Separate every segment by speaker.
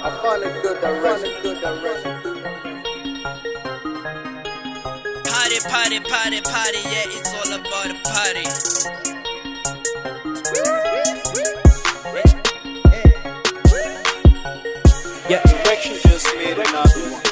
Speaker 1: I finally do the rest.
Speaker 2: Party, party, party, party, yeah, it's all about the party.
Speaker 1: Yeah, direction just made another one.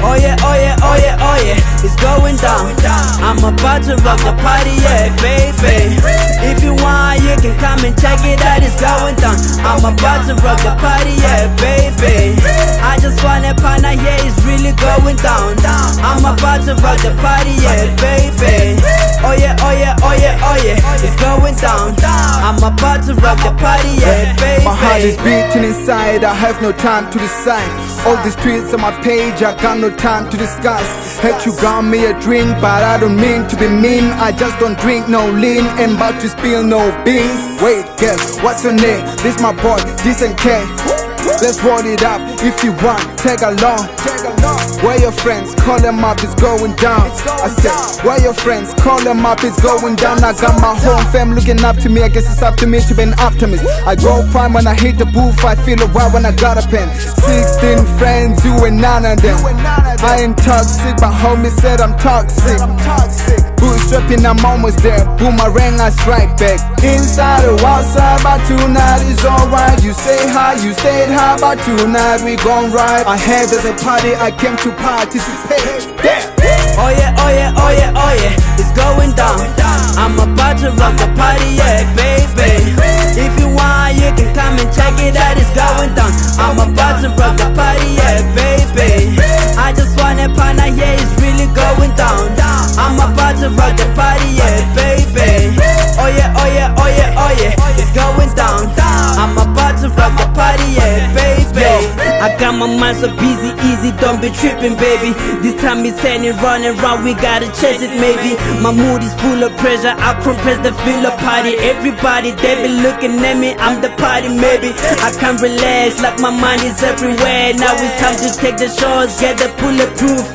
Speaker 2: Oh yeah, oh yeah, oh yeah, oh yeah, it's going down. I'm about to rock the party, yeah, baby. If you want, you can come and check it out, it's going down. I'm about to rock the party, yeah, baby. I just want a partner, yeah, it's really going down. I'm about to rock the party, yeah, baby. Oh yeah, oh yeah, oh yeah, oh yeah, it's going down. I'm about to rock the party, yeah, baby.
Speaker 3: My heart is beating inside, I have no time to decide. All the streets on my page, I got no time to discuss. Heck, you got me a drink, but I don't mean to be mean. I just don't drink no lean, and about to spill no beans. Wait, girl, what's your name? This my boy, Decent K. Let's roll it up, if you want, tag along. Where your friends, call them up, it's going down. I said, where your friends, call them up, it's going down. I got my home fam looking up to me, I guess it's up to me to be an optimist. I go prime when I hit the booth, I feel a wild when I got a pen. 16 friends, you and none of them. I ain't toxic, but homie said I'm toxic. Bootstrapping, I'm almost there. Boomerang, I strike back. Inside or outside, but tonight is alright. You say hi, you stayed high, but tonight we gon' ride. I had there's a party, I came to participate.
Speaker 2: Oh yeah, oh yeah, oh yeah, oh yeah, it's going down. I'm about to rock the party, yeah, baby. If you want, you can come and check it out, it's going down. I'm about to rock the party, yeah, baby. I just want a partner, yeah, it's really going down. I'm about to rock the party, yeah, baby. Oh yeah, oh yeah, oh yeah, oh yeah, it's going down. I'm about to rock the party, yeah, baby. I got my mind so busy, easy, don't be tripping, baby. This time it's turning running round, we gotta chase it, maybe. My mood is full of pressure, I compress the feel of party. Everybody, they be looking at me, I'm the party, maybe. I can't relax, like my mind is everywhere. Now it's time to take the shots, get the bulletproof.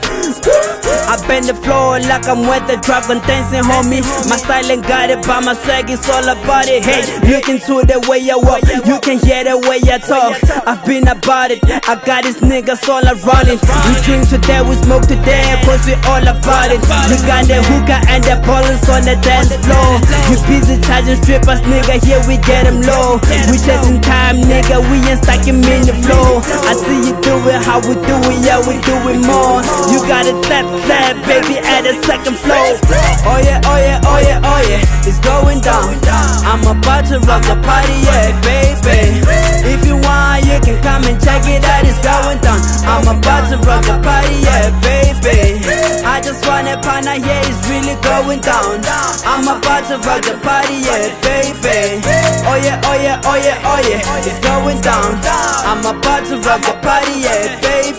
Speaker 2: I bend the floor like I'm with the dragon dancing, homie. My style ain't got it, but my swag is all about it. Hey, look into the way I walk, you can hear the way I talk. I've been about it, I got these niggas all around it. We drink today, we smoke today, cause we all about it. We got the hookah and the ballers on the dance floor. You busy charging strippers, nigga, here we get them low. We chasing time, nigga, we ain't stacking in the flow. I see you do it, how we do it, yeah, we do it more. You gotta clap, clap, baby, at the second floor. Oh yeah, oh yeah, oh yeah, oh yeah, it's going down. I'm about to rock the party, yeah, baby. If you want, you can come and check it out, it's going down. I'm about to rock the party, yeah, baby. I just want a partner, yeah, it's really going down. I'm about to rock the party, yeah, baby. Oh yeah, oh yeah, oh yeah, oh yeah, it's going down. I'm about to rock the party, yeah, baby.